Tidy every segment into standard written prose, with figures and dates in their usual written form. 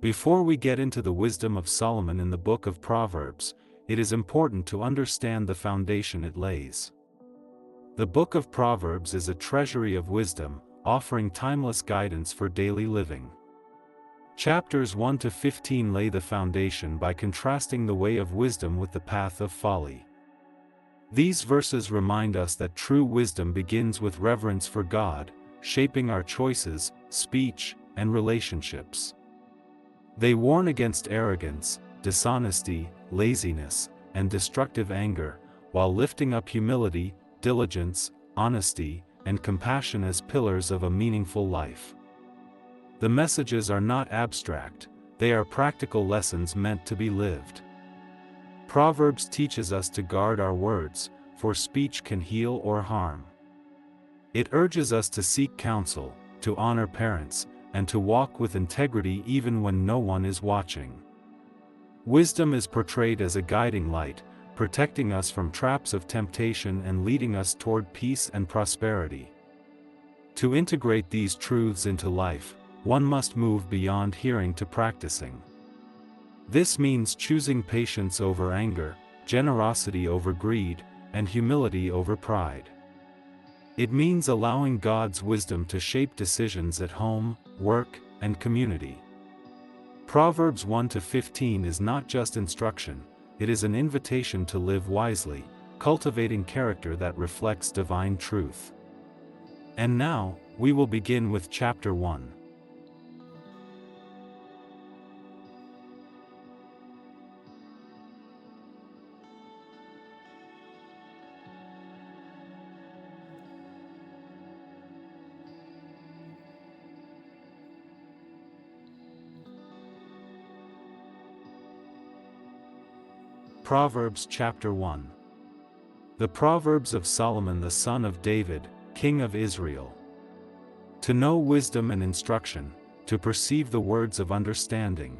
Before we get into the wisdom of Solomon in the book of Proverbs, it is important to understand the foundation it lays. The book of Proverbs is a treasury of wisdom, offering timeless guidance for daily living. Chapters 1 to 15 lay the foundation by contrasting the way of wisdom with the path of folly. These verses remind us that true wisdom begins with reverence for God, shaping our choices, speech, and relationships. They warn against arrogance, dishonesty, laziness, and destructive anger, while lifting up humility, diligence, honesty, and compassion as pillars of a meaningful life. The messages are not abstract, they are practical lessons meant to be lived. Proverbs teaches us to guard our words, for speech can heal or harm. It urges us to seek counsel, to honor parents, and to walk with integrity even when no one is watching. Wisdom is portrayed as a guiding light, protecting us from traps of temptation and leading us toward peace and prosperity. To integrate these truths into life, one must move beyond hearing to practicing. This means choosing patience over anger, generosity over greed, and humility over pride. It means allowing God's wisdom to shape decisions at home, work, and community. Proverbs 1 to 15 is not just instruction, it is an invitation to live wisely, cultivating character that reflects divine truth. And now, we will begin with chapter 1. Proverbs Chapter 1. The Proverbs of Solomon the son of David, king of Israel. To know wisdom and instruction, to perceive the words of understanding.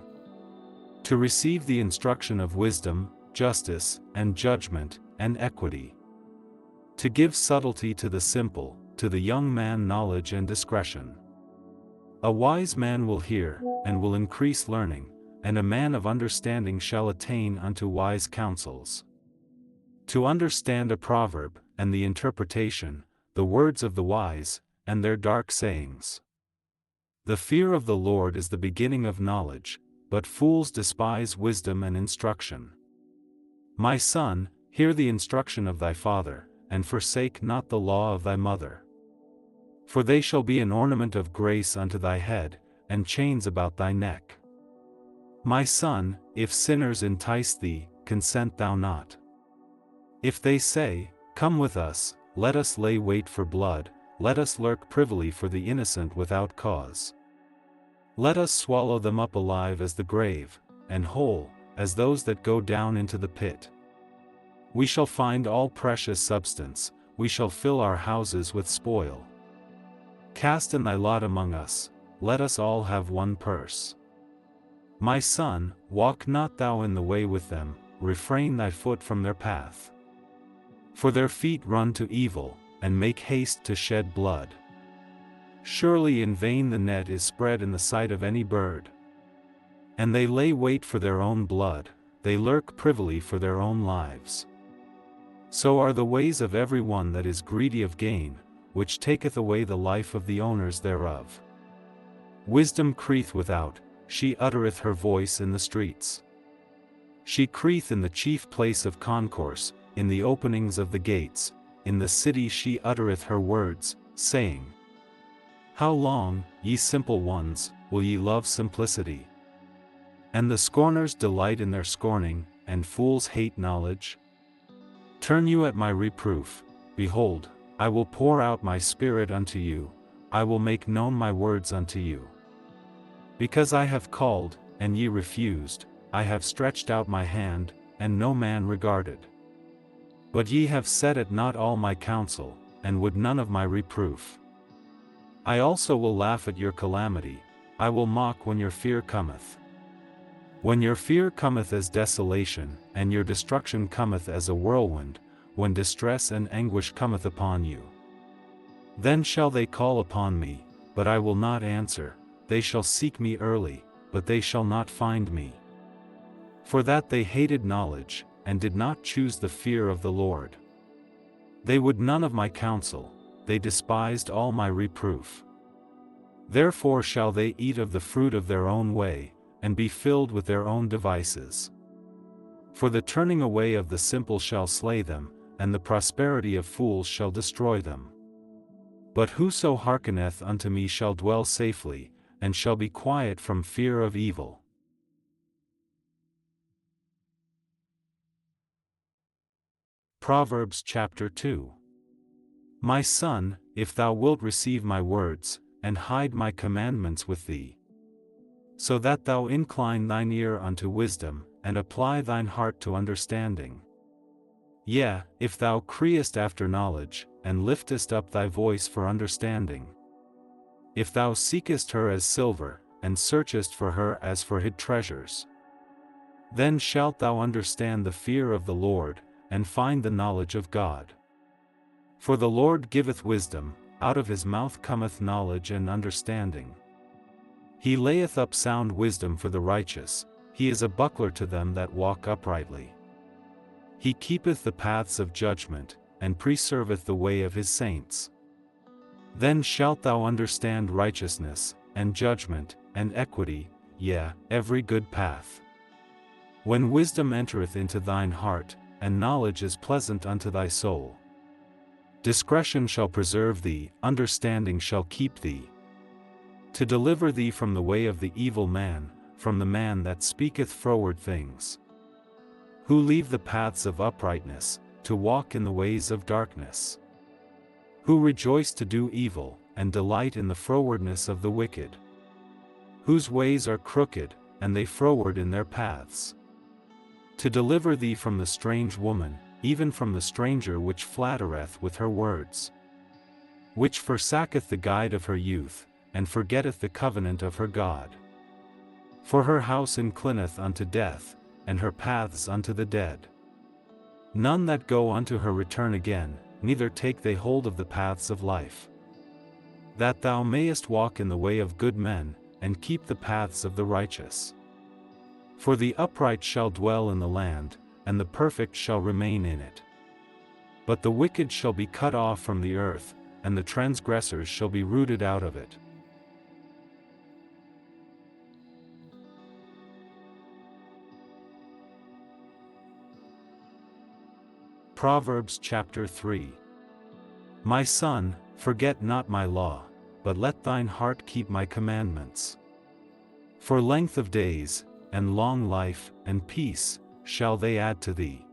To receive the instruction of wisdom, justice, and judgment, and equity. To give subtlety to the simple, to the young man knowledge and discretion. A wise man will hear, and will increase learning, and a man of understanding shall attain unto wise counsels. To understand a proverb, and the interpretation, the words of the wise, and their dark sayings. The fear of the Lord is the beginning of knowledge, but fools despise wisdom and instruction. My son, hear the instruction of thy father, and forsake not the law of thy mother. For they shall be an ornament of grace unto thy head, and chains about thy neck. My son, if sinners entice thee, consent thou not. If they say, Come with us, let us lay wait for blood, let us lurk privily for the innocent without cause. Let us swallow them up alive as the grave, and whole, as those that go down into the pit. We shall find all precious substance, we shall fill our houses with spoil. Cast in thy lot among us, let us all have one purse. My son, walk not thou in the way with them, refrain thy foot from their path. For their feet run to evil, and make haste to shed blood. Surely in vain the net is spread in the sight of any bird. And they lay wait for their own blood, they lurk privily for their own lives. So are the ways of every one that is greedy of gain, which taketh away the life of the owners thereof. Wisdom crieth without, she uttereth her voice in the streets. She crieth in the chief place of concourse, in the openings of the gates, in the city she uttereth her words, saying, How long, ye simple ones, will ye love simplicity? And the scorners delight in their scorning, and fools hate knowledge? Turn you at my reproof, behold, I will pour out my spirit unto you, I will make known my words unto you. Because I have called, and ye refused, I have stretched out my hand, and no man regarded. But ye have set at naught all my counsel, and would none of my reproof. I also will laugh at your calamity, I will mock when your fear cometh. When your fear cometh as desolation, and your destruction cometh as a whirlwind, when distress and anguish cometh upon you. Then shall they call upon me, but I will not answer, they shall seek me early, but they shall not find me. For that they hated knowledge, and did not choose the fear of the Lord. They would none of my counsel, they despised all my reproof. Therefore shall they eat of the fruit of their own way, and be filled with their own devices. For the turning away of the simple shall slay them, and the prosperity of fools shall destroy them. But whoso hearkeneth unto me shall dwell safely, and shall be quiet from fear of evil. Proverbs chapter 2. My son, if thou wilt receive my words, and hide my commandments with thee, so that thou incline thine ear unto wisdom, and apply thine heart to understanding. Yea, if thou criest after knowledge, and liftest up thy voice for understanding. If thou seekest her as silver, and searchest for her as for hid treasures, then shalt thou understand the fear of the Lord, and find the knowledge of God. For the Lord giveth wisdom, out of his mouth cometh knowledge and understanding. He layeth up sound wisdom for the righteous, he is a buckler to them that walk uprightly. He keepeth the paths of judgment, and preserveth the way of his saints. Then shalt thou understand righteousness, and judgment, and equity, yea, every good path. When wisdom entereth into thine heart, and knowledge is pleasant unto thy soul. Discretion shall preserve thee, understanding shall keep thee. To deliver thee from the way of the evil man, from the man that speaketh froward things. Who leave the paths of uprightness, to walk in the ways of darkness. Who rejoice to do evil, and delight in the frowardness of the wicked. Whose ways are crooked, and they froward in their paths. To deliver thee from the strange woman, even from the stranger which flattereth with her words. Which forsaketh the guide of her youth, and forgetteth the covenant of her God. For her house inclineth unto death, and her paths unto the dead. None that go unto her return again, neither take they hold of the paths of life. That thou mayest walk in the way of good men, and keep the paths of the righteous. For the upright shall dwell in the land, and the perfect shall remain in it. But the wicked shall be cut off from the earth, and the transgressors shall be rooted out of it. Proverbs chapter 3. My son, forget not my law, but let thine heart keep my commandments. For length of days, and long life, and peace, shall they add to thee.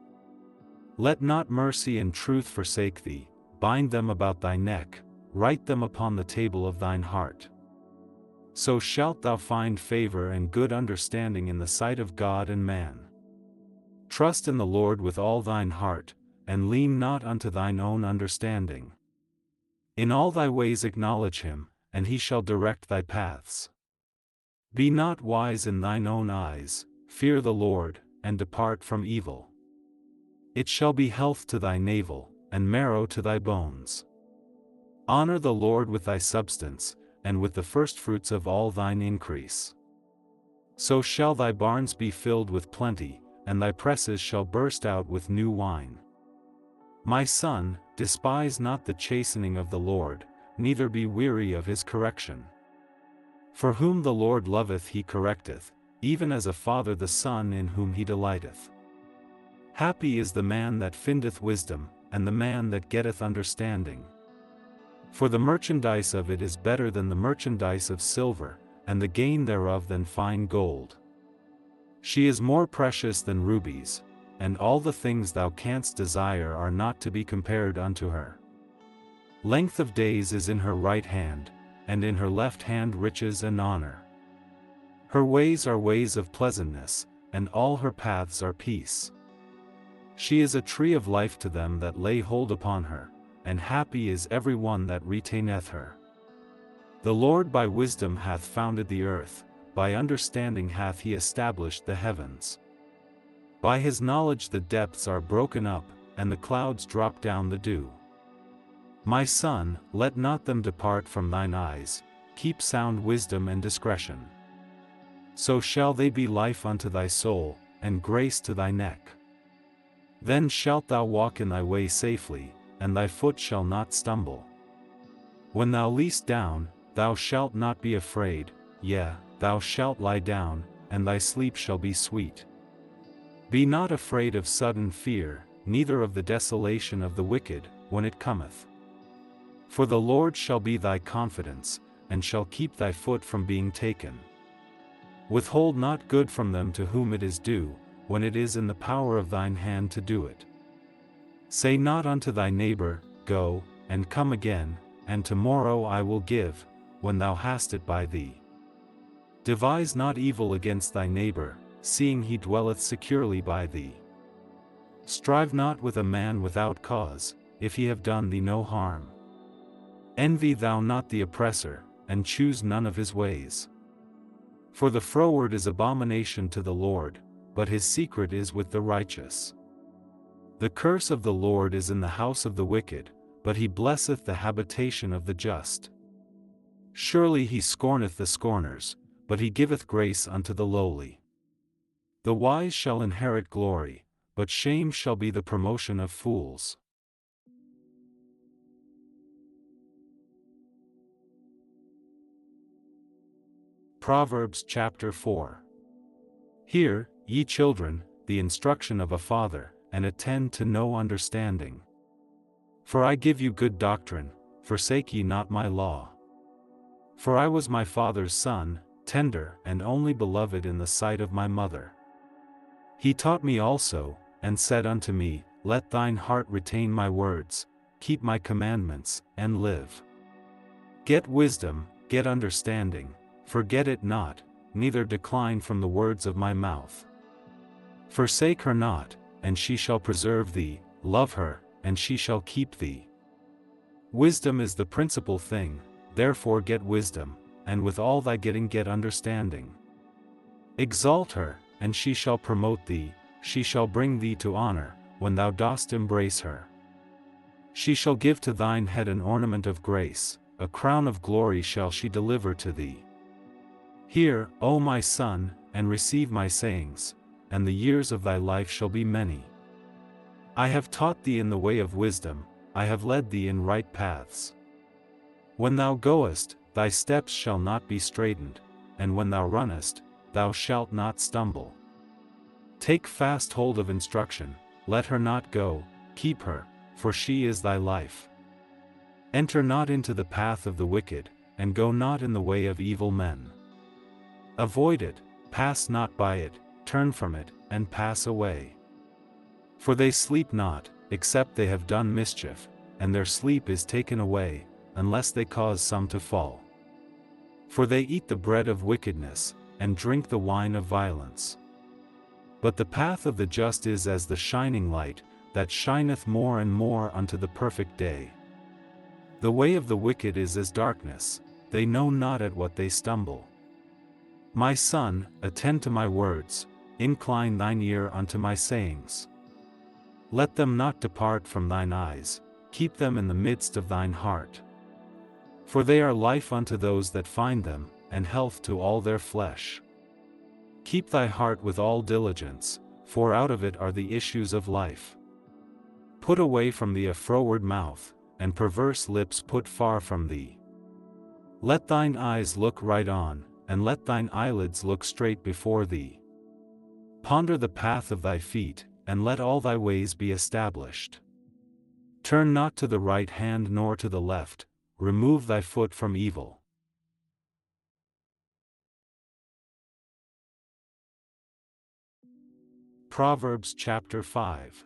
Let not mercy and truth forsake thee, bind them about thy neck, write them upon the table of thine heart. So shalt thou find favor and good understanding in the sight of God and man. Trust in the Lord with all thine heart, and lean not unto thine own understanding. In all thy ways acknowledge him, and he shall direct thy paths. Be not wise in thine own eyes, fear the Lord, and depart from evil. It shall be health to thy navel, and marrow to thy bones. Honor the Lord with thy substance, and with the firstfruits of all thine increase. So shall thy barns be filled with plenty, and thy presses shall burst out with new wine. My son, despise not the chastening of the Lord, neither be weary of his correction. For whom the Lord loveth he correcteth, even as a father the son in whom he delighteth. Happy is the man that findeth wisdom, and the man that getteth understanding. For the merchandise of it is better than the merchandise of silver, and the gain thereof than fine gold. She is more precious than rubies, and all the things thou canst desire are not to be compared unto her. Length of days is in her right hand, and in her left hand riches and honor. Her ways are ways of pleasantness, and all her paths are peace. She is a tree of life to them that lay hold upon her, and happy is every one that retaineth her. The Lord by wisdom hath founded the earth, by understanding hath he established the heavens. By his knowledge the depths are broken up, and the clouds drop down the dew. My son, let not them depart from thine eyes, keep sound wisdom and discretion. so shall they be life unto thy soul, and grace to thy neck. Then shalt thou walk in thy way safely, and thy foot shall not stumble. When thou liest down, thou shalt not be afraid, yea, thou shalt lie down, and thy sleep shall be sweet. Be not afraid of sudden fear, neither of the desolation of the wicked, when it cometh. For the Lord shall be thy confidence, and shall keep thy foot from being taken. Withhold not good from them to whom it is due, when it is in the power of thine hand to do it. Say not unto thy neighbor, Go, and come again, and tomorrow I will give, when thou hast it by thee. Devise not evil against thy neighbor, seeing he dwelleth securely by thee. Strive not with a man without cause, if he have done thee no harm. Envy thou not the oppressor, and choose none of his ways. For the froward is abomination to the Lord, but his secret is with the righteous. The curse of the Lord is in the house of the wicked, but he blesseth the habitation of the just. Surely he scorneth the scorners, but he giveth grace unto the lowly. The wise shall inherit glory, but shame shall be the promotion of fools. Proverbs chapter 4. Hear, ye children, the instruction of a father, and attend to no understanding. For I give you good doctrine, forsake ye not my law. For I was my father's son, tender and only beloved in the sight of my mother. He taught me also, and said unto me, Let thine heart retain my words, keep my commandments, and live. Get wisdom, get understanding, forget it not, neither decline from the words of my mouth. Forsake her not, and she shall preserve thee, love her, and she shall keep thee. Wisdom is the principal thing, therefore get wisdom, and with all thy getting get understanding. Exalt her, and she shall promote thee, she shall bring thee to honor, when thou dost embrace her. She shall give to thine head an ornament of grace, a crown of glory shall she deliver to thee. Hear, O my son, and receive my sayings, and the years of thy life shall be many. I have taught thee in the way of wisdom, I have led thee in right paths. When thou goest, thy steps shall not be straitened, and when thou runnest, thou shalt not stumble. Take fast hold of instruction, let her not go, keep her, for she is thy life. Enter not into the path of the wicked, and go not in the way of evil men. Avoid it, pass not by it, turn from it, and pass away. For they sleep not, except they have done mischief, and their sleep is taken away, unless they cause some to fall. For they eat the bread of wickedness, and drink the wine of violence. But the path of the just is as the shining light, that shineth more and more unto the perfect day. The way of the wicked is as darkness, they know not at what they stumble. My son, attend to my words, incline thine ear unto my sayings. Let them not depart from thine eyes, keep them in the midst of thine heart. For they are life unto those that find them, and health to all their flesh. Keep thy heart with all diligence, for out of it are the issues of life. Put away from thee a froward mouth, and perverse lips put far from thee. Let thine eyes look right on, and let thine eyelids look straight before thee. Ponder the path of thy feet, and let all thy ways be established. Turn not to the right hand nor to the left, remove thy foot from evil. Proverbs chapter 5.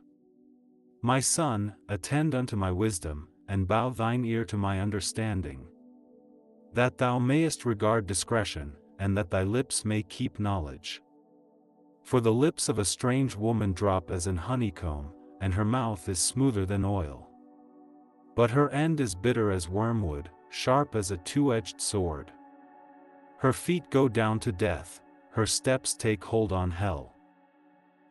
My son, attend unto my wisdom, and bow thine ear to my understanding. That thou mayest regard discretion, and that thy lips may keep knowledge. For the lips of a strange woman drop as an honeycomb, and her mouth is smoother than oil. But her end is bitter as wormwood, sharp as a two-edged sword. Her feet go down to death, her steps take hold on hell.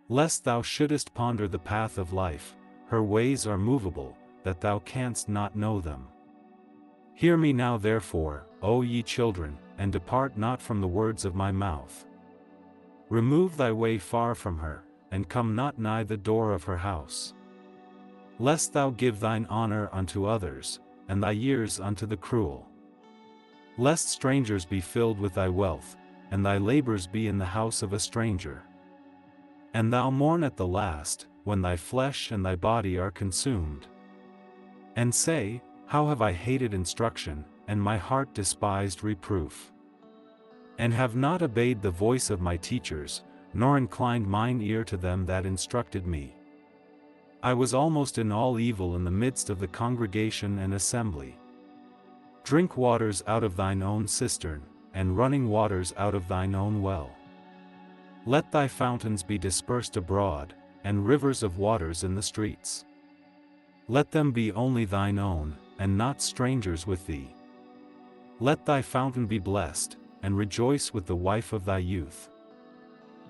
Lest thou shouldest ponder the path of life, her ways are movable, that thou canst not know them. Hear me now therefore, O ye children, and depart not from the words of my mouth. Remove thy way far from her, and come not nigh the door of her house. Lest thou give thine honor unto others, and thy years unto the cruel. Lest strangers be filled with thy wealth, and thy labors be in the house of a stranger. And thou mourn at the last, when thy flesh and thy body are consumed. And say, How have I hated instruction, and my heart despised reproof? And have not obeyed the voice of my teachers, nor inclined mine ear to them that instructed me. I was almost in all evil in the midst of the congregation and assembly. Drink waters out of thine own cistern, and running waters out of thine own well. Let thy fountains be dispersed abroad, and rivers of waters in the streets. Let them be only thine own, and not strangers with thee. Let thy fountain be blessed, and rejoice with the wife of thy youth.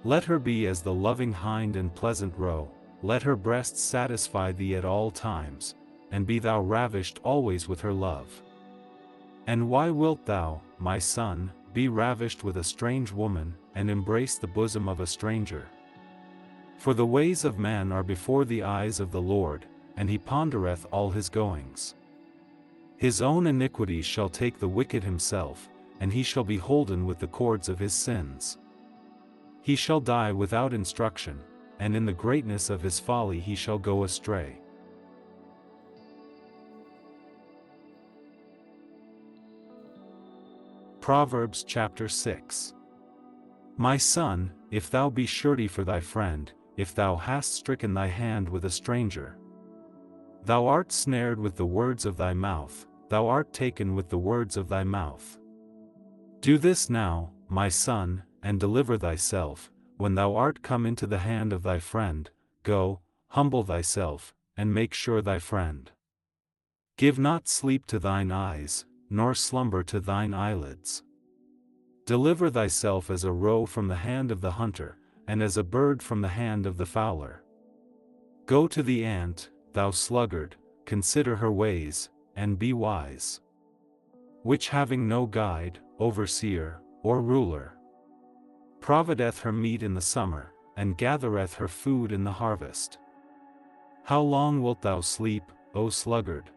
Let her be as the loving hind and pleasant roe, let her breasts satisfy thee at all times, and be thou ravished always with her love. And why wilt thou, my son, be ravished with a strange woman, and embrace the bosom of a stranger? For the ways of man are before the eyes of the Lord, and he pondereth all his goings. His own iniquities shall take the wicked himself, and he shall be holden with the cords of his sins. He shall die without instruction, and in the greatness of his folly he shall go astray. Proverbs chapter 6. My son, if thou be surety for thy friend, if thou hast stricken thy hand with a stranger. Thou art snared with the words of thy mouth, thou art taken with the words of thy mouth. Do this now, my son, and deliver thyself, when thou art come into the hand of thy friend, go, humble thyself, and make sure thy friend. Give not sleep to thine eyes, nor slumber to thine eyelids. Deliver thyself as a roe from the hand of the hunter, and as a bird from the hand of the fowler. Go to the ant, thou sluggard, consider her ways, and be wise. Which having no guide, overseer, or ruler, provideth her meat in the summer, and gathereth her food in the harvest. How long wilt thou sleep, O sluggard?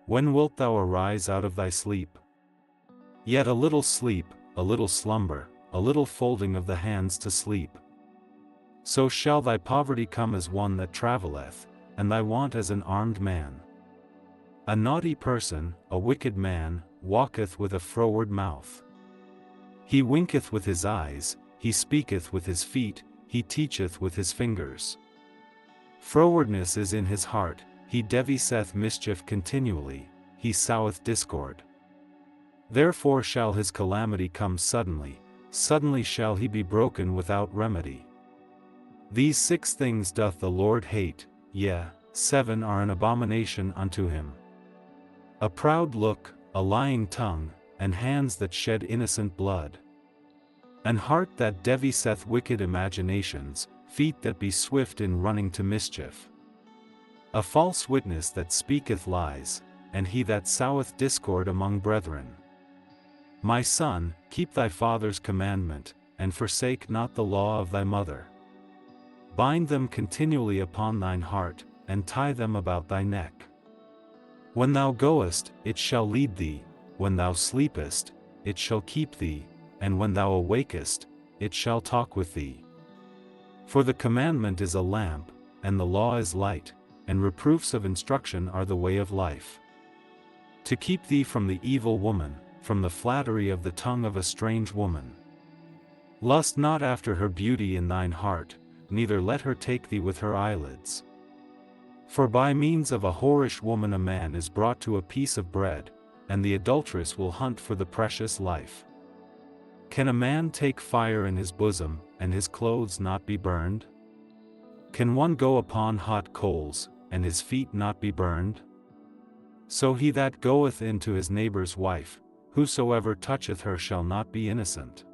When wilt thou arise out of thy sleep? Yet a little sleep, a little slumber, a little folding of the hands to sleep. So shall thy poverty come as one that travelleth, and thy want as an armed man. A naughty person, a wicked man, walketh with a froward mouth. He winketh with his eyes, he speaketh with his feet, he teacheth with his fingers. Frowardness is in his heart, he deviseth mischief continually, he soweth discord. Therefore shall his calamity come suddenly, suddenly shall he be broken without remedy. These 6 things doth the Lord hate, yea, 7 are an abomination unto him. A proud look, a lying tongue, and hands that shed innocent blood. An heart that deviseth wicked imaginations, feet that be swift in running to mischief. A false witness that speaketh lies, and he that soweth discord among brethren. My son, keep thy father's commandment, and forsake not the law of thy mother. Bind them continually upon thine heart, and tie them about thy neck. When thou goest, it shall lead thee, when thou sleepest, it shall keep thee, and when thou awakest, it shall talk with thee. For the commandment is a lamp, and the law is light, and reproofs of instruction are the way of life. To keep thee from the evil woman, from the flattery of the tongue of a strange woman. Lust not after her beauty in thine heart, neither let her take thee with her eyelids. For by means of a whorish woman a man is brought to a piece of bread, and the adulteress will hunt for the precious life. Can a man take fire in his bosom, and his clothes not be burned? Can one go upon hot coals, and his feet not be burned? So he that goeth in to his neighbor's wife, whosoever toucheth her shall not be innocent.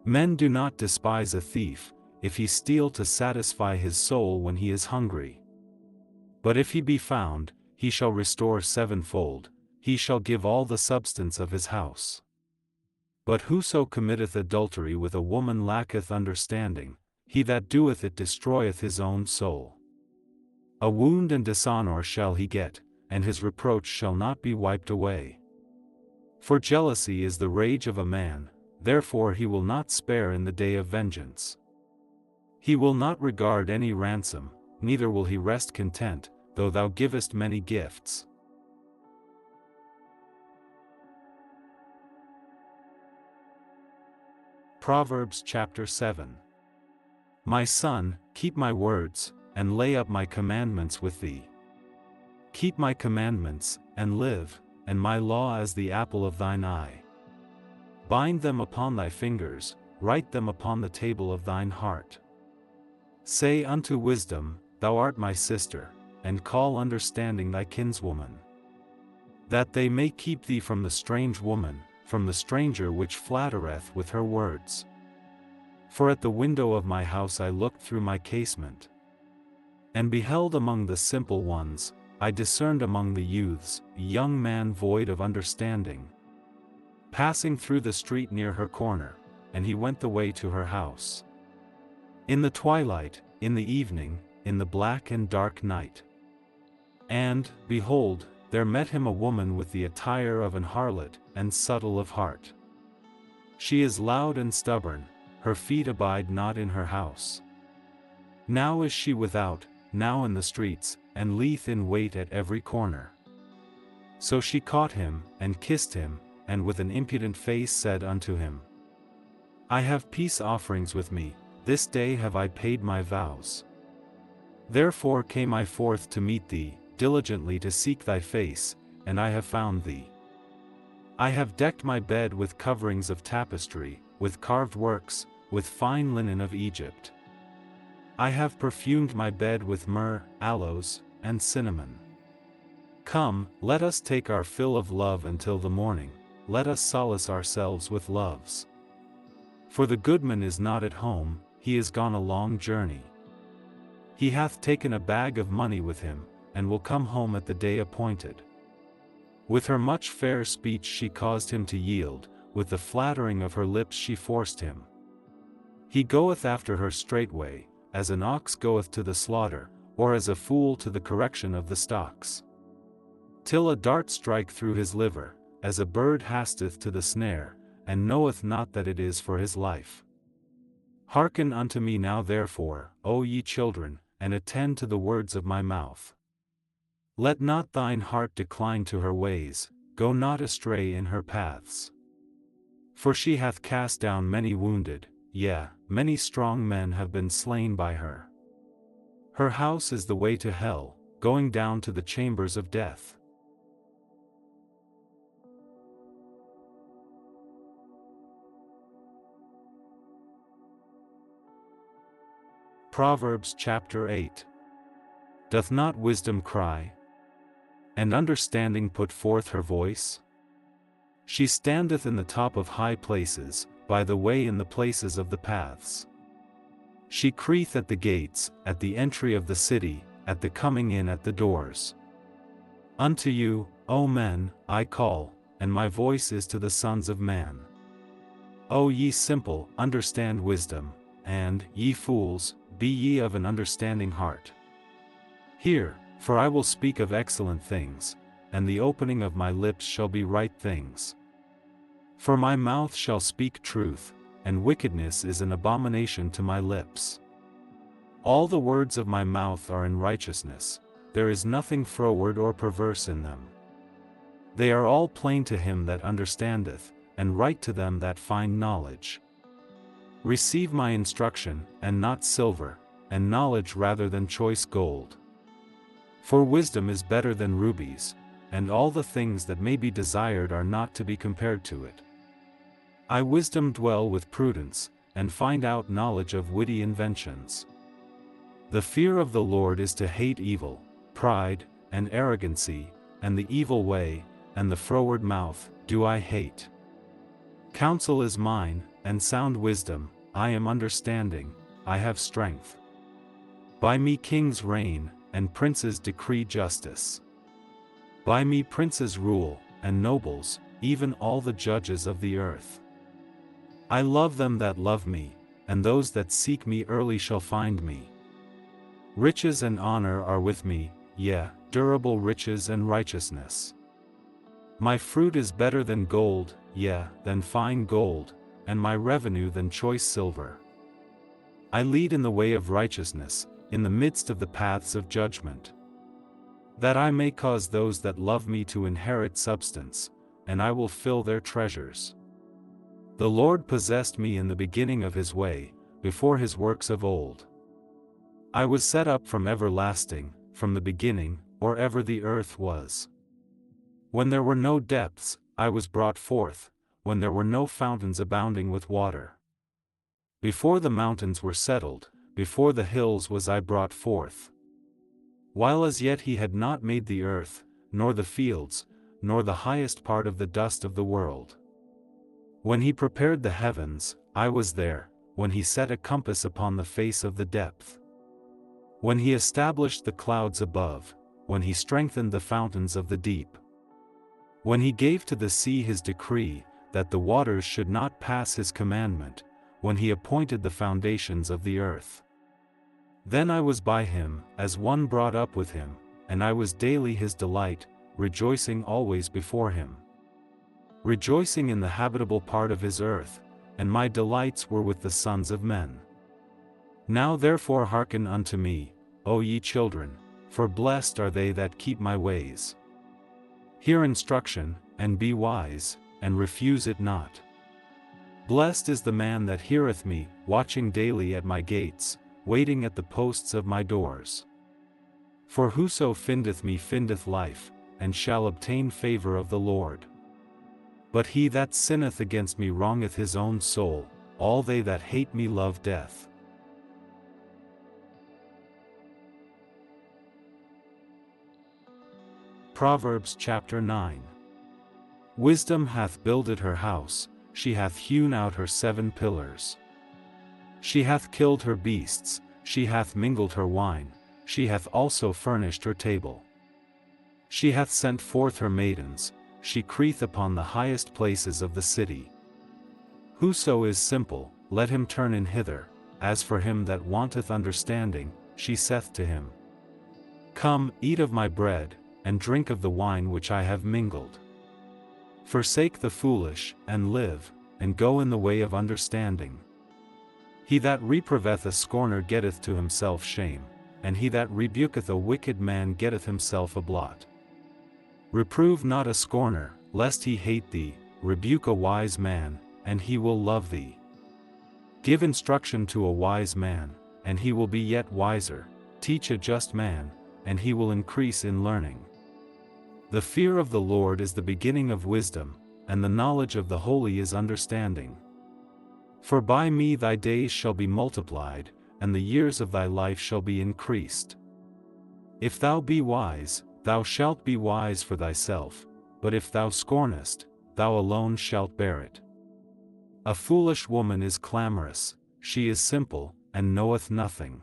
Men do not despise a thief, if he steal to satisfy his soul when he is hungry. But if he be found, he shall restore 7-fold, he shall give all the substance of his house. But whoso committeth adultery with a woman lacketh understanding, he that doeth it destroyeth his own soul. A wound and dishonor shall he get, and his reproach shall not be wiped away. For jealousy is the rage of a man, therefore he will not spare in the day of vengeance. He will not regard any ransom, neither will he rest content, though thou givest many gifts. Proverbs chapter 7. My son, keep my words, and lay up my commandments with thee. Keep my commandments, and live, and my law as the apple of thine eye. Bind them upon thy fingers, write them upon the table of thine heart. Say unto wisdom, Thou art my sister, and call understanding thy kinswoman. That they may keep thee from the strange woman, from the stranger which flattereth with her words. For at the window of my house I looked through my casement, and beheld among the simple ones, I discerned among the youths, a young man void of understanding, passing through the street near her corner, and he went the way to her house. In the twilight, in the evening, in the black and dark night. And, behold, there met him a woman with the attire of an harlot, and subtle of heart. She is loud and stubborn, her feet abide not in her house. Now is she without, now in the streets, and lieth in wait at every corner. So she caught him, and kissed him, and with an impudent face said unto him, I have peace offerings with me, this day have I paid my vows. Therefore came I forth to meet thee, diligently to seek thy face, and I have found thee. I have decked my bed with coverings of tapestry, with carved works, with fine linen of Egypt. I have perfumed my bed with myrrh, aloes, and cinnamon. Come, let us take our fill of love until the morning, let us solace ourselves with loves. For the goodman is not at home, he is gone a long journey. He hath taken a bag of money with him, and will come home at the day appointed. With her much fair speech she caused him to yield, with the flattering of her lips she forced him. He goeth after her straightway, as an ox goeth to the slaughter, or as a fool to the correction of the stocks. Till a dart strike through his liver, as a bird hasteth to the snare, and knoweth not that it is for his life. Hearken unto me now therefore, O ye children, and attend to the words of my mouth. Let not thine heart decline to her ways, go not astray in her paths. For she hath cast down many wounded, yea, many strong men have been slain by her. Her house is the way to hell, going down to the chambers of death. Proverbs chapter 8. Doth not wisdom cry, and understanding put forth her voice? She standeth in the top of high places, by the way in the places of the paths. She crieth at the gates, at the entry of the city, at the coming in at the doors. Unto you, O men, I call, and my voice is to the sons of man. O ye simple, understand wisdom, and, ye fools, be ye of an understanding heart. Hear, for I will speak of excellent things, and the opening of my lips shall be right things. For my mouth shall speak truth, and wickedness is an abomination to my lips. All the words of my mouth are in righteousness, there is nothing froward or perverse in them. They are all plain to him that understandeth, and right to them that find knowledge. Receive my instruction, and not silver, and knowledge rather than choice gold. For wisdom is better than rubies, and all the things that may be desired are not to be compared to it. I wisdom dwell with prudence, and find out knowledge of witty inventions. The fear of the Lord is to hate evil, pride, and arrogancy, and the evil way, and the froward mouth, do I hate. Counsel is mine, and sound wisdom, I am understanding, I have strength. By me kings reign, and princes decree justice. By me princes rule, and nobles, even all the judges of the earth. I love them that love me, and those that seek me early shall find me. Riches and honor are with me, yea, durable riches and righteousness. My fruit is better than gold, yea, than fine gold, and my revenue than choice silver. I lead in the way of righteousness, in the midst of the paths of judgment, that I may cause those that love me to inherit substance, and I will fill their treasures. The Lord possessed me in the beginning of his way, before his works of old. I was set up from everlasting, from the beginning, or ever the earth was. When there were no depths, I was brought forth, when there were no fountains abounding with water. Before the mountains were settled, before the hills was I brought forth. While as yet he had not made the earth, nor the fields, nor the highest part of the dust of the world. When he prepared the heavens, I was there, when he set a compass upon the face of the depth. When he established the clouds above, when he strengthened the fountains of the deep. When he gave to the sea his decree, that the waters should not pass his commandment, when he appointed the foundations of the earth. Then I was by him, as one brought up with him, and I was daily his delight, rejoicing always before him. Rejoicing in the habitable part of his earth, and my delights were with the sons of men. Now therefore hearken unto me, O ye children, for blessed are they that keep my ways. Hear instruction, and be wise, and refuse it not. Blessed is the man that heareth me, watching daily at my gates, waiting at the posts of my doors. For whoso findeth me findeth life, and shall obtain favor of the Lord. But he that sinneth against me wrongeth his own soul, all they that hate me love death. Proverbs chapter 9. Wisdom hath builded her house, she hath hewn out her 7 pillars. She hath killed her beasts, she hath mingled her wine, she hath also furnished her table. She hath sent forth her maidens, she crieth upon the highest places of the city. Whoso is simple, let him turn in hither, as for him that wanteth understanding, she saith to him. Come, eat of my bread, and drink of the wine which I have mingled. Forsake the foolish, and live, and go in the way of understanding. He that reproveth a scorner getteth to himself shame, and he that rebuketh a wicked man getteth himself a blot. Reprove not a scorner, lest he hate thee, rebuke a wise man, and he will love thee. Give instruction to a wise man, and he will be yet wiser, teach a just man, and he will increase in learning. The fear of the Lord is the beginning of wisdom, and the knowledge of the holy is understanding. For by me thy days shall be multiplied, and the years of thy life shall be increased. If thou be wise, thou shalt be wise for thyself, but if thou scornest, thou alone shalt bear it. A foolish woman is clamorous, she is simple, and knoweth nothing.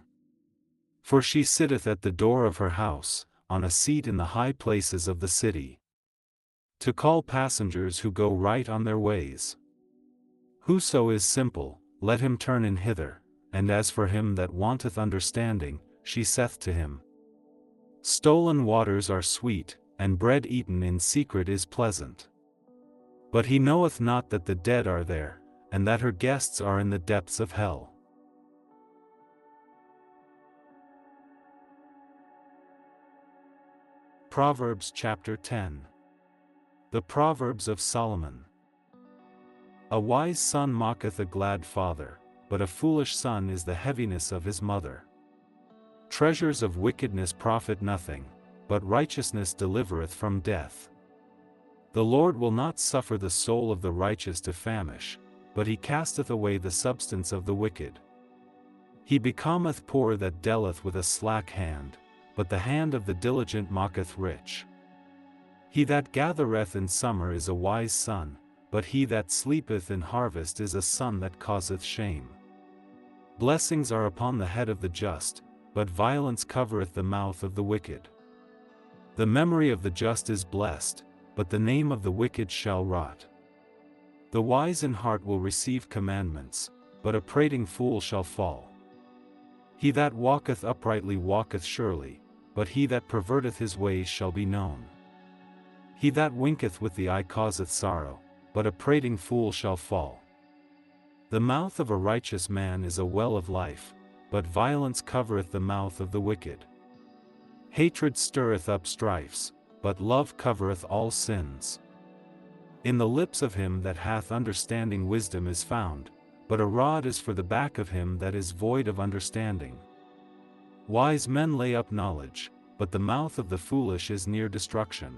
For she sitteth at the door of her house, on a seat in the high places of the city, to call passengers who go right on their ways. Whoso is simple, let him turn in hither, and as for him that wanteth understanding, she saith to him. Stolen waters are sweet, and bread eaten in secret is pleasant. But he knoweth not that the dead are there, and that her guests are in the depths of hell. Proverbs chapter 10. The Proverbs of Solomon. A wise son mocketh a glad father, but a foolish son is the heaviness of his mother. Treasures of wickedness profit nothing, but righteousness delivereth from death. The Lord will not suffer the soul of the righteous to famish, but he casteth away the substance of the wicked. He becometh poor that dealeth with a slack hand, but the hand of the diligent maketh rich. He that gathereth in summer is a wise son, but he that sleepeth in harvest is a son that causeth shame. Blessings are upon the head of the just, but violence covereth the mouth of the wicked. The memory of the just is blessed, but the name of the wicked shall rot. The wise in heart will receive commandments, but a prating fool shall fall. He that walketh uprightly walketh surely, but he that perverteth his ways shall be known. He that winketh with the eye causeth sorrow, but a prating fool shall fall. The mouth of a righteous man is a well of life, but violence covereth the mouth of the wicked. Hatred stirreth up strifes, but love covereth all sins. In the lips of him that hath understanding wisdom is found, but a rod is for the back of him that is void of understanding. Wise men lay up knowledge, but the mouth of the foolish is near destruction.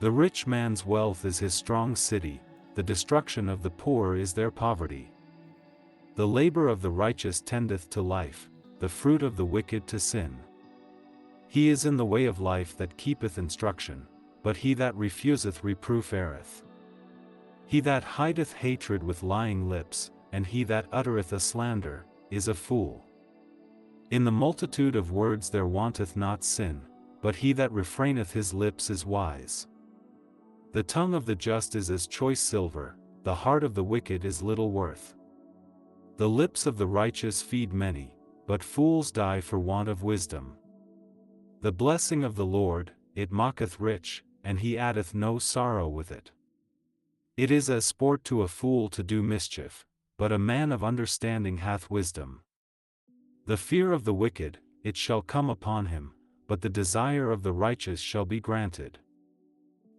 The rich man's wealth is his strong city, the destruction of the poor is their poverty. The labor of the righteous tendeth to life, the fruit of the wicked to sin. He is in the way of life that keepeth instruction, but he that refuseth reproof erreth. He that hideth hatred with lying lips, and he that uttereth a slander, is a fool. In the multitude of words there wanteth not sin, but he that refraineth his lips is wise. The tongue of the just is as choice silver, the heart of the wicked is little worth. The lips of the righteous feed many, but fools die for want of wisdom. The blessing of the Lord, it maketh rich, and he addeth no sorrow with it. It is as sport to a fool to do mischief, but a man of understanding hath wisdom. The fear of the wicked, it shall come upon him, but the desire of the righteous shall be granted.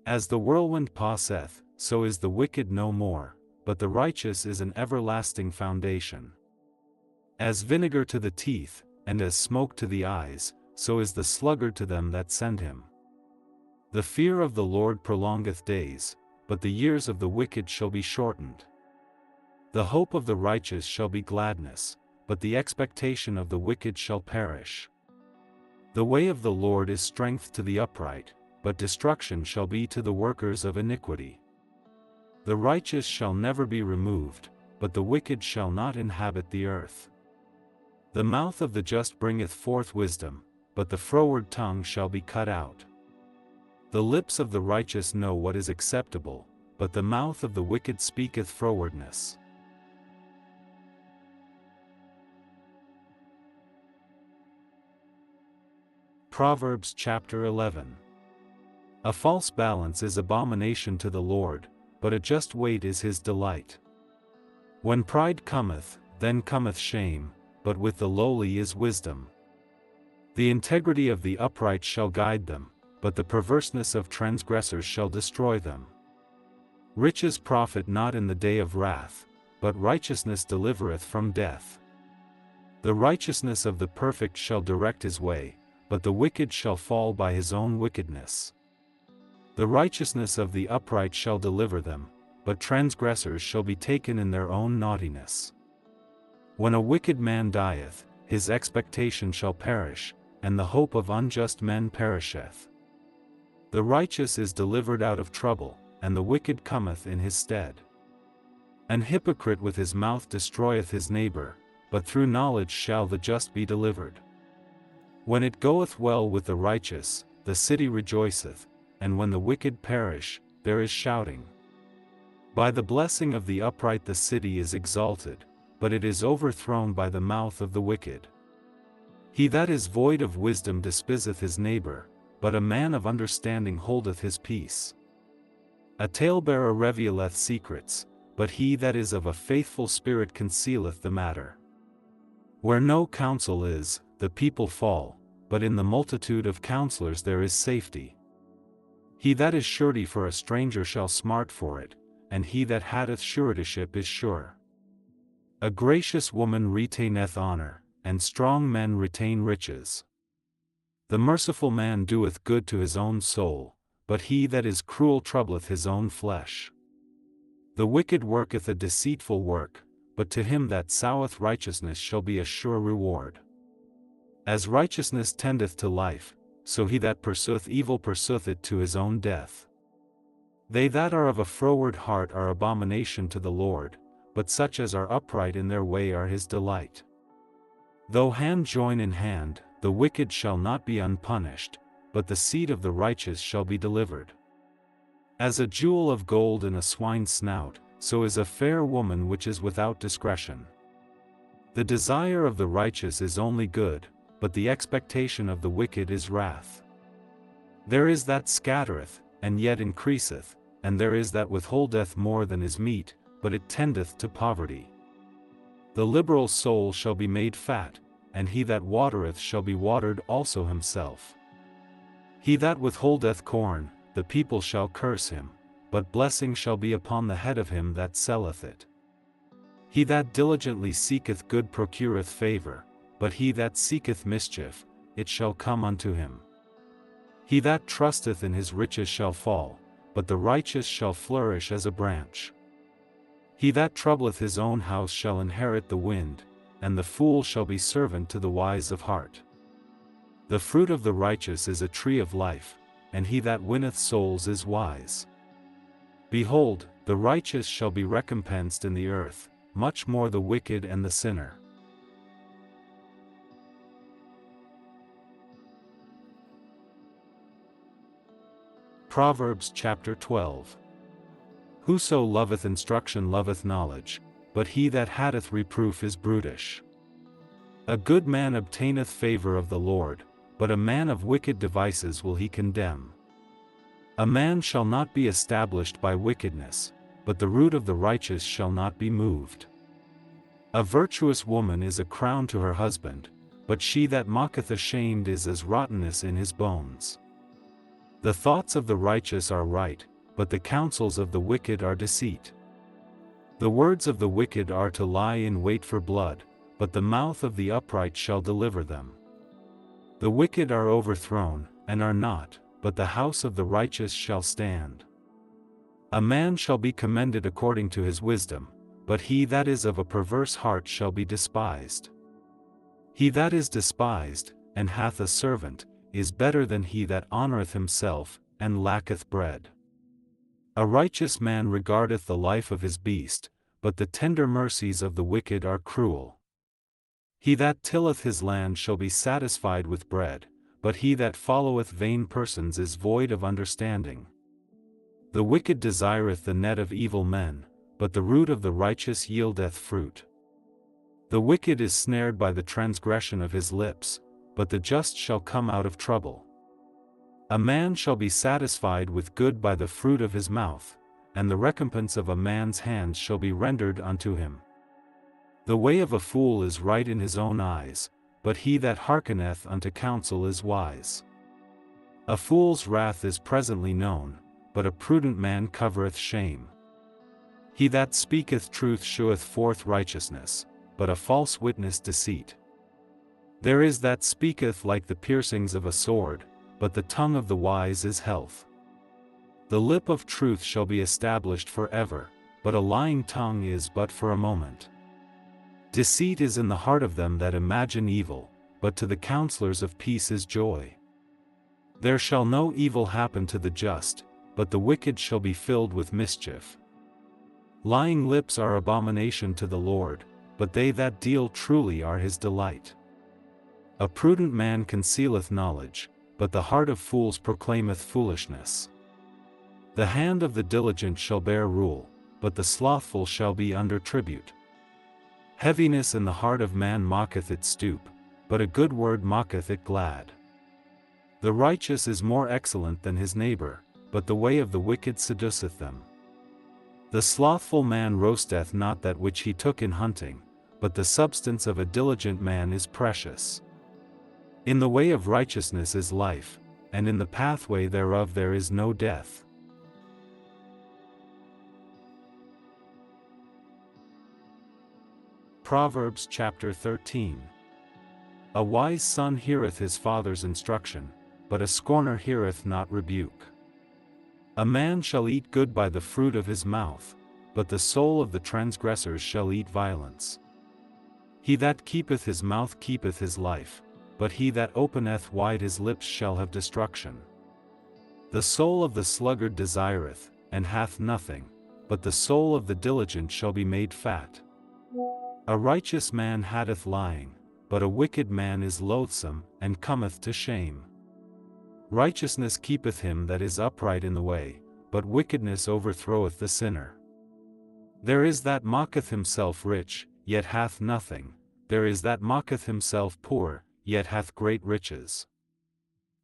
As the whirlwind passeth, so is the wicked no more, but the righteous is an everlasting foundation. As vinegar to the teeth, and as smoke to the eyes, so is the sluggard to them that send him. The fear of the Lord prolongeth days, but the years of the wicked shall be shortened. The hope of the righteous shall be gladness, but the expectation of the wicked shall perish. The way of the Lord is strength to the upright, but destruction shall be to the workers of iniquity. The righteous shall never be removed, but the wicked shall not inhabit the earth. The mouth of the just bringeth forth wisdom, but the froward tongue shall be cut out. The lips of the righteous know what is acceptable, but the mouth of the wicked speaketh frowardness. Proverbs chapter 11. A false balance is abomination to the Lord, but a just weight is his delight. When pride cometh, then cometh shame, but with the lowly is wisdom. The integrity of the upright shall guide them, but the perverseness of transgressors shall destroy them. Riches profit not in the day of wrath, but righteousness delivereth from death. The righteousness of the perfect shall direct his way, but the wicked shall fall by his own wickedness. The righteousness of the upright shall deliver them, but transgressors shall be taken in their own naughtiness. When a wicked man dieth, his expectation shall perish, and the hope of unjust men perisheth. The righteous is delivered out of trouble, and the wicked cometh in his stead. An hypocrite with his mouth destroyeth his neighbor, but through knowledge shall the just be delivered. When it goeth well with the righteous, the city rejoiceth, and when the wicked perish, there is shouting. By the blessing of the upright the city is exalted, but it is overthrown by the mouth of the wicked. He that is void of wisdom despiseth his neighbor, but a man of understanding holdeth his peace. A talebearer revealeth secrets, but he that is of a faithful spirit concealeth the matter. Where no counsel is, the people fall, but in the multitude of counselors there is safety. He that is surety for a stranger shall smart for it, and he that hath suretyship is sure. A gracious woman retaineth honor, and strong men retain riches. The merciful man doeth good to his own soul, but he that is cruel troubleth his own flesh. The wicked worketh a deceitful work, but to him that soweth righteousness shall be a sure reward. As righteousness tendeth to life, so he that pursueth evil pursueth it to his own death. They that are of a froward heart are abomination to the Lord, but such as are upright in their way are his delight. Though hand join in hand, the wicked shall not be unpunished, but the seed of the righteous shall be delivered. As a jewel of gold in a swine's snout, so is a fair woman which is without discretion. The desire of the righteous is only good, but the expectation of the wicked is wrath. There is that scattereth, and yet increaseth, and there is that withholdeth more than is meet, but it tendeth to poverty. The liberal soul shall be made fat, and he that watereth shall be watered also himself. He that withholdeth corn, the people shall curse him, but blessing shall be upon the head of him that selleth it. He that diligently seeketh good procureth favor, but he that seeketh mischief, it shall come unto him. He that trusteth in his riches shall fall, but the righteous shall flourish as a branch. He that troubleth his own house shall inherit the wind, and the fool shall be servant to the wise of heart. The fruit of the righteous is a tree of life, and he that winneth souls is wise. Behold, the righteous shall be recompensed in the earth, much more the wicked and the sinner. Proverbs chapter 12. Whoso loveth instruction loveth knowledge, but he that hateth reproof is brutish. A good man obtaineth favor of the Lord, but a man of wicked devices will he condemn. A man shall not be established by wickedness, but the root of the righteous shall not be moved. A virtuous woman is a crown to her husband, but she that mocketh ashamed is as rottenness in his bones. The thoughts of the righteous are right, but the counsels of the wicked are deceit. The words of the wicked are to lie in wait for blood, but the mouth of the upright shall deliver them. The wicked are overthrown, and are not, but the house of the righteous shall stand. A man shall be commended according to his wisdom, but he that is of a perverse heart shall be despised. He that is despised, and hath a servant, is better than he that honoureth himself, and lacketh bread. A righteous man regardeth the life of his beast, but the tender mercies of the wicked are cruel. He that tilleth his land shall be satisfied with bread, but he that followeth vain persons is void of understanding. The wicked desireth the net of evil men, but the root of the righteous yieldeth fruit. The wicked is snared by the transgression of his lips, but the just shall come out of trouble. A man shall be satisfied with good by the fruit of his mouth, and the recompense of a man's hands shall be rendered unto him. The way of a fool is right in his own eyes, but he that hearkeneth unto counsel is wise. A fool's wrath is presently known, but a prudent man covereth shame. He that speaketh truth sheweth forth righteousness, but a false witness deceit. There is that speaketh like the piercings of a sword, but the tongue of the wise is health. The lip of truth shall be established forever, but a lying tongue is but for a moment. Deceit is in the heart of them that imagine evil, but to the counselors of peace is joy. There shall no evil happen to the just, but the wicked shall be filled with mischief. Lying lips are abomination to the Lord, but they that deal truly are his delight. A prudent man concealeth knowledge, but the heart of fools proclaimeth foolishness. The hand of the diligent shall bear rule, but the slothful shall be under tribute. Heaviness in the heart of man mocketh it stoop, but a good word mocketh it glad. The righteous is more excellent than his neighbor, but the way of the wicked seduceth them. The slothful man roasteth not that which he took in hunting, but the substance of a diligent man is precious. In the way of righteousness is life, and in the pathway thereof there is no death. Proverbs chapter 13. A wise son heareth his father's instruction, but a scorner heareth not rebuke. A man shall eat good by the fruit of his mouth, but the soul of the transgressors shall eat violence. He that keepeth his mouth keepeth his life, but he that openeth wide his lips shall have destruction. The soul of the sluggard desireth, and hath nothing, but the soul of the diligent shall be made fat. A righteous man hateth lying, but a wicked man is loathsome, and cometh to shame. Righteousness keepeth him that is upright in the way, but wickedness overthroweth the sinner. There is that mocketh himself rich, yet hath nothing, there is that mocketh himself poor, yet hath great riches.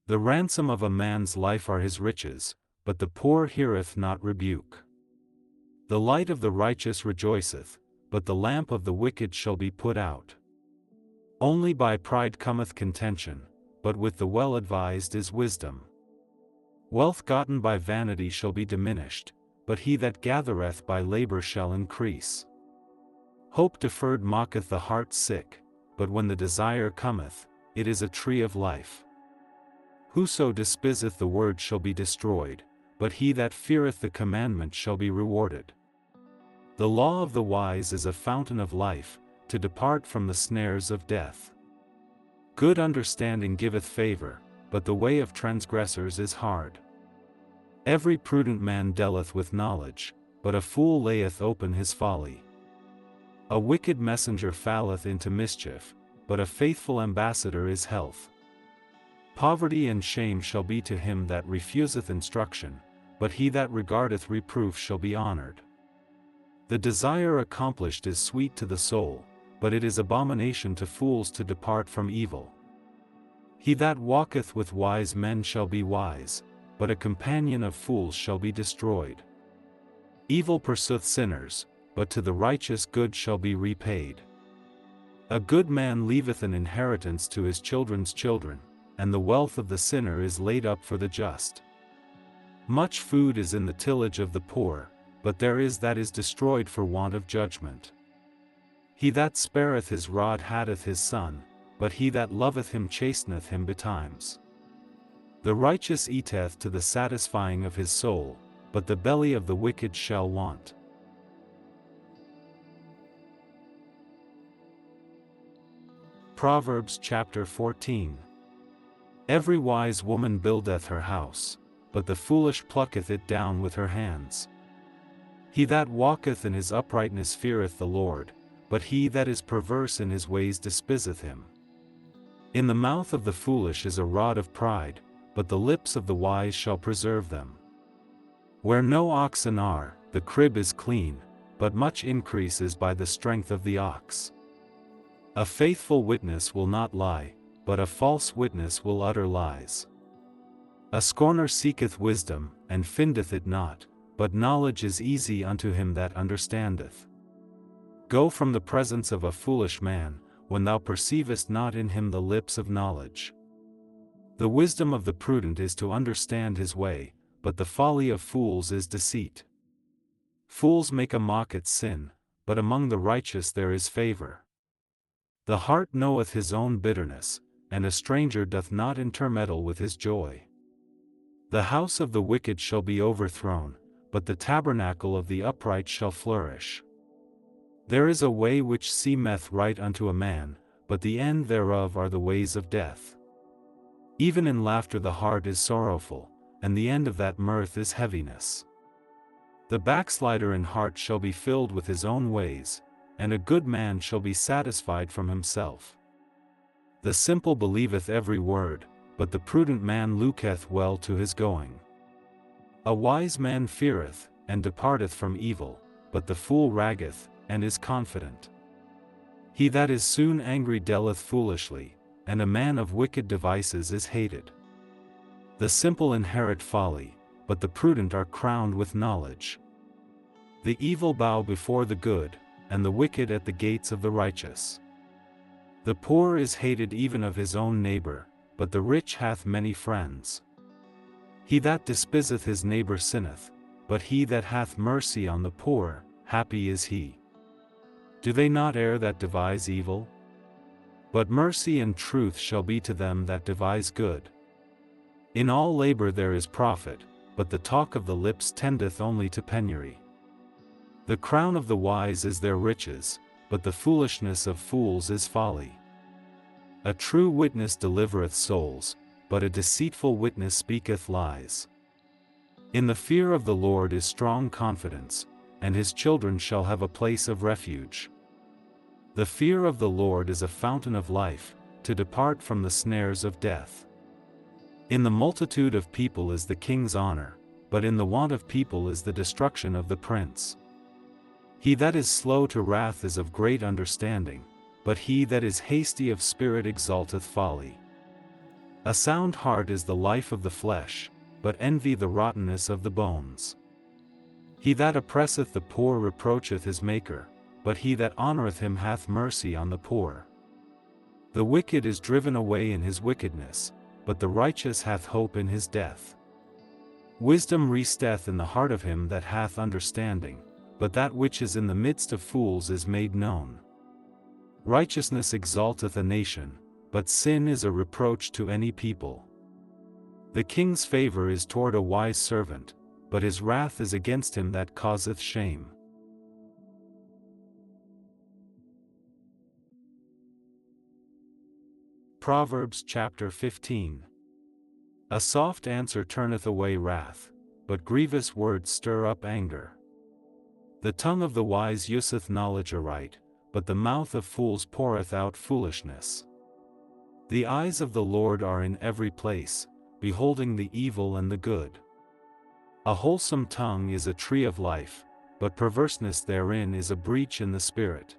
The ransom of a man's life are his riches, but the poor heareth not rebuke. The light of the righteous rejoiceth, but the lamp of the wicked shall be put out. Only by pride cometh contention, but with the well-advised is wisdom. Wealth gotten by vanity shall be diminished, but he that gathereth by labor shall increase. Hope deferred mocketh the heart sick, but when the desire cometh, it is a tree of life. Whoso despiseth the word shall be destroyed, but he that feareth the commandment shall be rewarded. The law of the wise is a fountain of life, to depart from the snares of death. Good understanding giveth favor, but the way of transgressors is hard. Every prudent man dealeth with knowledge, but a fool layeth open his folly. A wicked messenger falleth into mischief, but a faithful ambassador is health. Poverty and shame shall be to him that refuseth instruction, but he that regardeth reproof shall be honored. The desire accomplished is sweet to the soul, but it is abomination to fools to depart from evil. He that walketh with wise men shall be wise, but a companion of fools shall be destroyed. Evil pursueth sinners, but to the righteous good shall be repaid. A good man leaveth an inheritance to his children's children, and the wealth of the sinner is laid up for the just. Much food is in the tillage of the poor, but there is that is destroyed for want of judgment. He that spareth his rod hateth his son, but he that loveth him chasteneth him betimes. The righteous eateth to the satisfying of his soul, but the belly of the wicked shall want. Proverbs chapter 14. Every wise woman buildeth her house, but the foolish plucketh it down with her hands. He that walketh in his uprightness feareth the Lord, but he that is perverse in his ways despiseth him. In the mouth of the foolish is a rod of pride, but the lips of the wise shall preserve them. Where no oxen are, the crib is clean, but much increase is by the strength of the ox. A faithful witness will not lie, but a false witness will utter lies. A scorner seeketh wisdom, and findeth it not, but knowledge is easy unto him that understandeth. Go from the presence of a foolish man, when thou perceivest not in him the lips of knowledge. The wisdom of the prudent is to understand his way, but the folly of fools is deceit. Fools make a mock at sin, but among the righteous there is favor. The heart knoweth his own bitterness, and a stranger doth not intermeddle with his joy. The house of the wicked shall be overthrown, but the tabernacle of the upright shall flourish. There is a way which seemeth right unto a man, but the end thereof are the ways of death. Even in laughter the heart is sorrowful, and the end of that mirth is heaviness. The backslider in heart shall be filled with his own ways, and a good man shall be satisfied from himself. The simple believeth every word, but the prudent man looketh well to his going. A wise man feareth, and departeth from evil, but the fool raggeth, and is confident. He that is soon angry dealeth foolishly, and a man of wicked devices is hated. The simple inherit folly, but the prudent are crowned with knowledge. The evil bow before the good, and the wicked at the gates of the righteous. The poor is hated even of his own neighbor, but the rich hath many friends. He that despiseth his neighbor sinneth, but he that hath mercy on the poor, happy is he. Do they not err that devise evil? But mercy and truth shall be to them that devise good. In all labor there is profit, but the talk of the lips tendeth only to penury. The crown of the wise is their riches, but the foolishness of fools is folly. A true witness delivereth souls, but a deceitful witness speaketh lies. In the fear of the Lord is strong confidence, and his children shall have a place of refuge. The fear of the Lord is a fountain of life, to depart from the snares of death. In the multitude of people is the king's honor, but in the want of people is the destruction of the prince. He that is slow to wrath is of great understanding, but he that is hasty of spirit exalteth folly. A sound heart is the life of the flesh, but envy the rottenness of the bones. He that oppresseth the poor reproacheth his Maker, but he that honoureth him hath mercy on the poor. The wicked is driven away in his wickedness, but the righteous hath hope in his death. Wisdom resteth in the heart of him that hath understanding, but that which is in the midst of fools is made known. Righteousness exalteth a nation, but sin is a reproach to any people. The king's favour is toward a wise servant, but his wrath is against him that causeth shame. Proverbs chapter 15. A soft answer turneth away wrath, but grievous words stir up anger. The tongue of the wise useth knowledge aright, but the mouth of fools poureth out foolishness. The eyes of the Lord are in every place, beholding the evil and the good. A wholesome tongue is a tree of life, but perverseness therein is a breach in the spirit.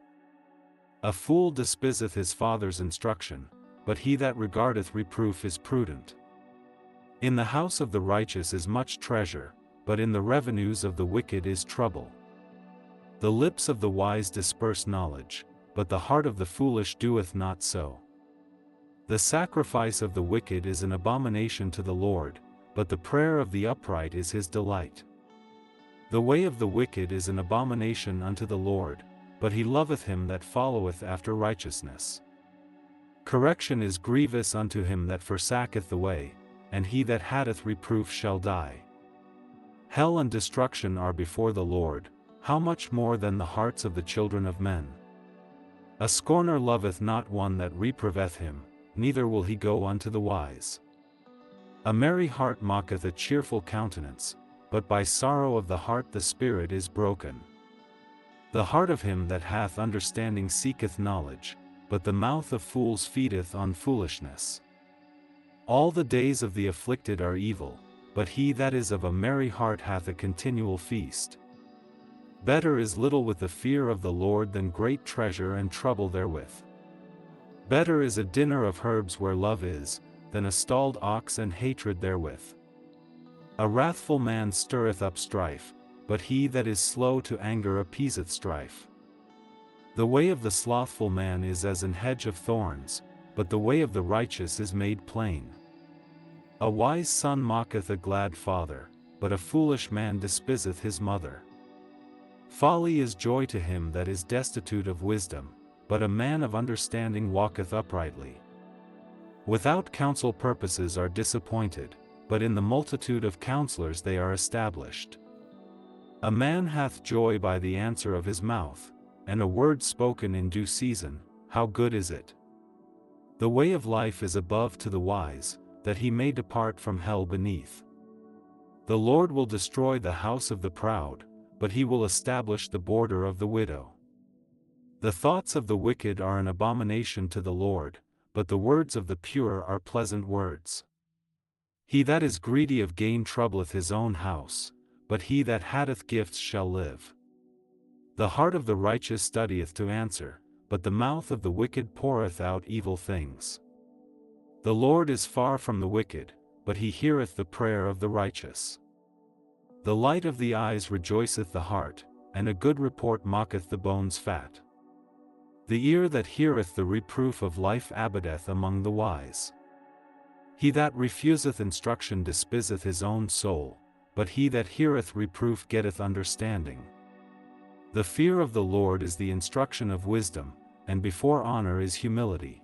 A fool despiseth his father's instruction, but he that regardeth reproof is prudent. In the house of the righteous is much treasure, but in the revenues of the wicked is trouble. The lips of the wise disperse knowledge, but the heart of the foolish doeth not so. The sacrifice of the wicked is an abomination to the Lord, but the prayer of the upright is his delight. The way of the wicked is an abomination unto the Lord, but he loveth him that followeth after righteousness. Correction is grievous unto him that forsaketh the way, and he that hateth reproof shall die. Hell and destruction are before the Lord, how much more than the hearts of the children of men? A scorner loveth not one that reproveth him, neither will he go unto the wise. A merry heart mocketh a cheerful countenance, but by sorrow of the heart the spirit is broken. The heart of him that hath understanding seeketh knowledge, but the mouth of fools feedeth on foolishness. All the days of the afflicted are evil, but he that is of a merry heart hath a continual feast. Better is little with the fear of the Lord than great treasure and trouble therewith. Better is a dinner of herbs where love is, than a stalled ox and hatred therewith. A wrathful man stirreth up strife, but he that is slow to anger appeaseth strife. The way of the slothful man is as an hedge of thorns, but the way of the righteous is made plain. A wise son mocketh a glad father, but a foolish man despiseth his mother. Folly is joy to him that is destitute of wisdom, but a man of understanding walketh uprightly. Without counsel purposes are disappointed, but in the multitude of counselors they are established. A man hath joy by the answer of his mouth, and a word spoken in due season, how good is it? The way of life is above to the wise, that he may depart from hell beneath. The Lord will destroy the house of the proud, but he will establish the border of the widow. The thoughts of the wicked are an abomination to the Lord, but the words of the pure are pleasant words. He that is greedy of gain troubleth his own house, but he that hateth gifts shall live. The heart of the righteous studieth to answer, but the mouth of the wicked poureth out evil things. The Lord is far from the wicked, but he heareth the prayer of the righteous. The light of the eyes rejoiceth the heart, and a good report mocketh the bones fat. The ear that heareth the reproof of life abideth among the wise. He that refuseth instruction despiseth his own soul, but he that heareth reproof getteth understanding. The fear of the Lord is the instruction of wisdom, and before honor is humility.